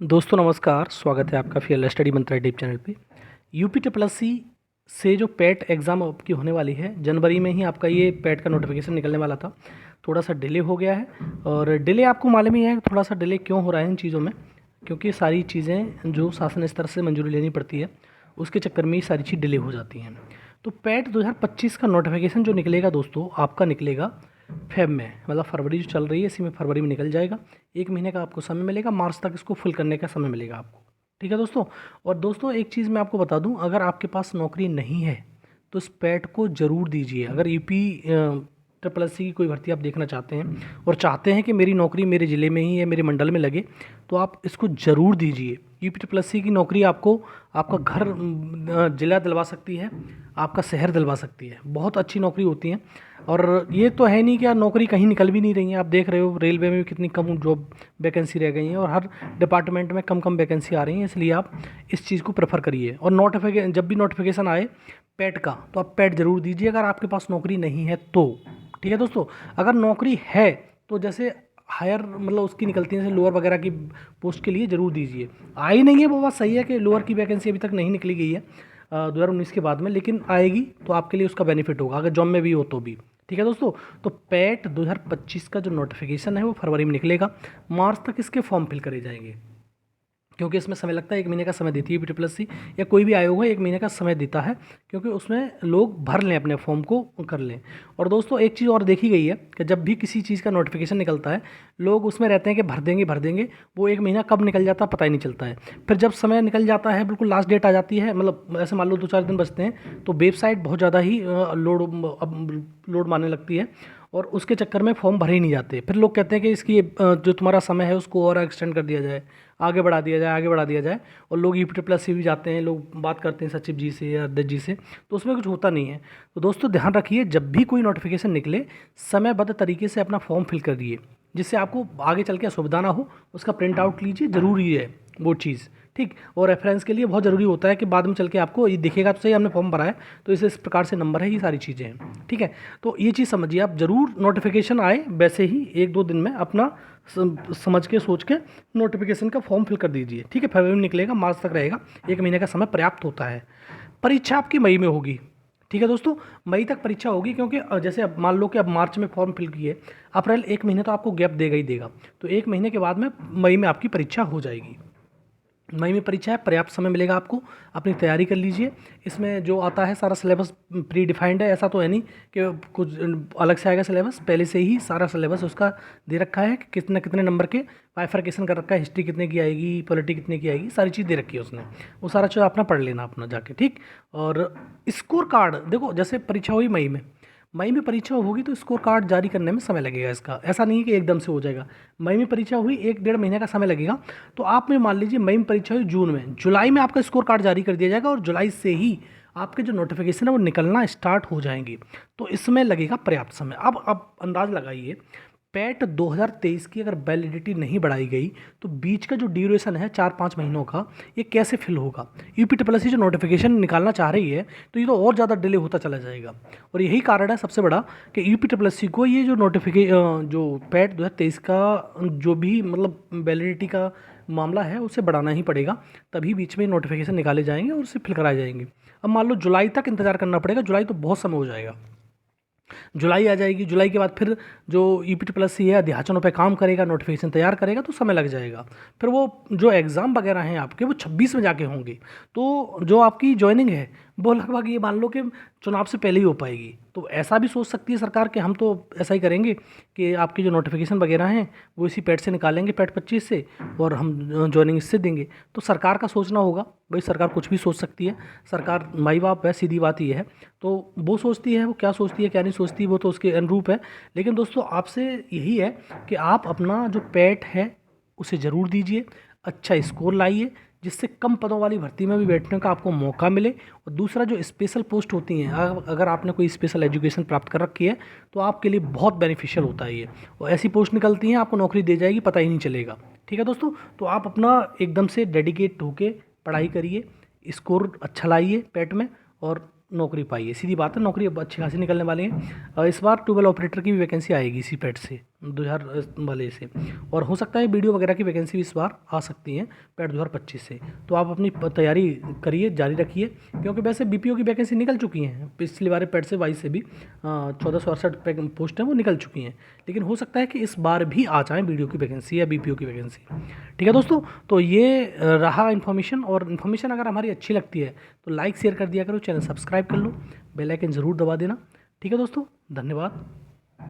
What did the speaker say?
दोस्तों नमस्कार, स्वागत है आपका फील्ड स्टडी मंत्रा यूट्यूब चैनल पे। यूपी ट्रिपल एस सी से जो पैट एग्ज़ाम आपकी होने वाली है, जनवरी में ही आपका ये पैट का नोटिफिकेशन निकलने वाला था। थोड़ा सा डिले हो गया है और डिले आपको मालूम ही है थोड़ा सा डिले क्यों हो रहा है इन चीज़ों में, क्योंकि सारी चीज़ें जो शासन स्तर से मंजूरी लेनी पड़ती है उसके चक्कर में ही सारी चीज़ डिले हो जाती हैं। तो पैट 2025 का नोटिफिकेशन जो निकलेगा दोस्तों, आपका निकलेगा फेब में, मतलब फरवरी जो चल रही है इसी में फरवरी में निकल जाएगा। 1 महीने का आपको समय मिलेगा, मार्च तक इसको फुल करने का समय मिलेगा आपको। ठीक है दोस्तों। और दोस्तों एक चीज़ मैं आपको बता दूं, अगर आपके पास नौकरी नहीं है तो इस पैट को ज़रूर दीजिए। अगर यूपी ट्रिपल एस सी की कोई भर्ती आप देखना चाहते हैं और चाहते हैं कि मेरी नौकरी मेरे ज़िले में ही है, मेरे मंडल में लगे, तो आप इसको ज़रूर दीजिए। यूपी ट्रिपल एस सी की नौकरी आपको आपका घर ज़िला दिलवा सकती है, आपका शहर दिलवा सकती है। बहुत अच्छी नौकरी होती है। और ये तो है नहीं कि यार नौकरी कहीं निकल भी नहीं रही है। आप देख रहे हो रेलवे में भी कितनी कम जॉब वैकेंसी रह गई हैं और हर डिपार्टमेंट में कम कम वैकेंसी आ रही हैं। इसलिए आप इस चीज़ को प्रेफर करिए। और जब भी नोटिफिकेशन आए पैट का, तो आप पैट ज़रूर दीजिए अगर आपके पास नौकरी नहीं है तो। ठीक है दोस्तों। अगर नौकरी है तो जैसे हायर मतलब उसकी निकलती है, जैसे लोअर वगैरह की पोस्ट के लिए ज़रूर दीजिए। आई नहीं है वो बात सही है कि लोअर की वैकेंसी अभी तक नहीं निकली गई है 2019 के बाद में, लेकिन आएगी तो आपके लिए उसका बेनिफिट होगा अगर जॉब में भी हो तो भी। ठीक है दोस्तों। तो पैट 2025 का जो नोटिफिकेशन है वो फरवरी में निकलेगा। मार्च तक इसके फॉर्म फिल करे जाएंगे, क्योंकि इसमें समय लगता है। 1 महीने का समय देती है यूपी सी या कोई भी आयोग है, 1 महीने का समय देता है, क्योंकि उसमें लोग भर लें, अपने फॉर्म को कर लें। और दोस्तों एक चीज़ और देखी गई है कि जब भी किसी चीज़ का नोटिफिकेशन निकलता है, लोग उसमें रहते हैं कि भर देंगे, वो 1 महीना कब निकल जाता है पता ही नहीं चलता है। फिर जब समय निकल जाता है, बिल्कुल लास्ट डेट आ जाती है, मतलब ऐसे मान लो 2-4 दिन बचते हैं, तो वेबसाइट बहुत ज़्यादा ही लोड मारने लगती है और उसके चक्कर में फॉर्म भरे ही नहीं जाते। फिर लोग कहते हैं कि इसकी जो तुम्हारा समय है उसको और एक्सटेंड कर दिया जाए, आगे बढ़ा दिया जाए, आगे बढ़ा दिया जाए। और लोग यूपी प्लस से भी जाते हैं, लोग बात करते हैं सचिव जी से या अध्यक्ष जी से, तो उसमें कुछ होता नहीं है। तो दोस्तों ध्यान रखिए, जब भी कोई नोटिफिकेशन निकले समयबद्ध तरीके से अपना फॉर्म फिल कर दिए, जिससे आपको आगे चल के असुविधा ना हो। उसका प्रिंट आउट लीजिए, ज़रूरी है वो चीज़। ठीक। और रेफरेंस के लिए बहुत ज़रूरी होता है कि बाद में चल के आपको ये दिखेगा तो सही हमने फॉर्म भरा है, तो इस प्रकार से नंबर है, ये सारी चीज़ें हैं। ठीक है। तो ये चीज़ समझिए आप, ज़रूर नोटिफिकेशन आए वैसे ही 1-2 दिन में अपना समझ के सोच के नोटिफिकेशन का फॉर्म फिल कर दीजिए। ठीक है। फरवरी में निकलेगा, मार्च तक रहेगा, 1 महीने का समय पर्याप्त होता है। परीक्षा आपकी मई में होगी। ठीक है दोस्तों। मई तक परीक्षा होगी, क्योंकि जैसे अब मान लो कि अब मार्च में फॉर्म फिल किए, अप्रैल 1 महीने तो आपको गैप देगा ही देगा, तो 1 महीने के बाद में मई में आपकी परीक्षा हो जाएगी। मई में परीक्षा है, पर्याप्त समय मिलेगा आपको, अपनी तैयारी कर लीजिए। इसमें जो आता है सारा सिलेबस प्री डिफाइंड है, ऐसा तो है नहीं कि कुछ अलग से आएगा सिलेबस। पहले से ही सारा सिलेबस उसका दे रखा है कि कितने कितने नंबर के बाइफरकेशन कर रखा है, हिस्ट्री कितने की आएगी, पॉलिटी कितने की आएगी, सारी चीज़ दे रखी है उसने। वो सारा चीज़ अपना पढ़ लेना अपना जाके। ठीक। और स्कोर कार्ड देखो, जैसे परीक्षा हुई मई में परीक्षा होगी तो स्कोर कार्ड जारी करने में समय लगेगा इसका, ऐसा नहीं है कि एकदम से हो जाएगा। मई में परीक्षा हुई, 1-1.5 महीने का समय लगेगा। तो आप में मान लीजिए मई में परीक्षा हुई जून में, जुलाई में आपका स्कोर कार्ड जारी कर दिया जाएगा और जुलाई से ही आपके जो नोटिफिकेशन है वो निकलना स्टार्ट हो जाएंगे। तो इसमें लगेगा पर्याप्त समय। अब अंदाज लगाइए, पैट 2023 की अगर वैलिडिटी नहीं बढ़ाई गई तो बीच का जो ड्यूरेशन है 4-5 महीनों का, ये कैसे फिल होगा। यूपी ट्रिपल एस सी जो नोटिफिकेशन निकालना चाह रही है तो ये तो और ज़्यादा डिले होता चला जाएगा। और यही कारण है सबसे बड़ा कि यूपी ट्रिपल एस सी को ये जो जो पैट 2023 का जो भी मतलब वैलिडिटी का मामला है उसे बढ़ाना ही पड़ेगा, तभी बीच में नोटिफिकेशन निकाले जाएंगे और उसे फिल कराए जाएंगे। अब मान लो जुलाई तक इंतजार करना पड़ेगा, जुलाई तो बहुत समय हो जाएगा। जुलाई आ जाएगी, जुलाई के बाद फिर जो ईपीटी प्लस सी है अध्याचनों पे काम करेगा, नोटिफिकेशन तैयार करेगा, तो समय लग जाएगा। फिर वो जो एग्ज़ाम वगैरह हैं आपके वो 26 में जाके होंगे, तो जो आपकी ज्वाइनिंग है वो लगभग ये मान लो कि चुनाव से पहले ही हो पाएगी। तो ऐसा भी सोच सकती है सरकार कि हम तो ऐसा ही करेंगे कि आपकी जो नोटिफिकेशन वगैरह हैं वो इसी पैट से निकालेंगे, पैट 25 से, और हम ज्वाइनिंग इससे देंगे। तो सरकार का सोचना होगा भाई, सरकार कुछ भी सोच सकती है, सरकार माई बाप है, सीधी बात ही है। तो वो सोचती है, वो क्या सोचती है क्या नहीं सोचती वो तो उसके अनुरूप है। लेकिन दोस्तों आपसे यही है कि आप अपना जो पैट है उसे ज़रूर दीजिए, अच्छा स्कोर लाइए, जिससे कम पदों वाली भर्ती में भी बैठने का आपको मौका मिले। और दूसरा जो स्पेशल पोस्ट होती हैं, अगर आपने कोई स्पेशल एजुकेशन प्राप्त कर रखी है तो आपके लिए बहुत बेनिफिशियल होता है ये। और ऐसी पोस्ट निकलती हैं आपको नौकरी दे जाएगी, पता ही नहीं चलेगा। ठीक है दोस्तों। तो आप अपना एकदम से डेडिकेट होके पढ़ाई करिए, स्कोर अच्छा लाइए पैट में और नौकरी पाइए। सीधी बात है, नौकरी अब अच्छी खासी निकलने वाली है। इस बार ट्यूबवेल ऑपरेटर की भी वैकेंसी आएगी इसी पैट से, 2000 वाले से, और हो सकता है वीडियो वगैरह की वैकेंसी इस बार आ सकती हैं पैट 2025 से। तो आप अपनी तैयारी करिए, जारी रखिए, क्योंकि वैसे बीपीओ की वैकेंसी निकल चुकी हैं पिछली बार पैट से वाई से भी 1468 पोस्ट हैं वो निकल चुकी हैं, लेकिन हो सकता है कि इस बार भी आ जाएँ वीडियो की वैकेंसी या बीपीओ की वैकेंसी। ठीक है दोस्तों, तो ये रहा इन्फॉर्मेशन, और इन्फॉर्मेशन अगर हमारी अच्छी लगती है तो लाइक शेयर कर दिया करो, चैनल सब्सक्राइब कर लो, बेल आइकन ज़रूर दबा देना। ठीक है दोस्तों, धन्यवाद।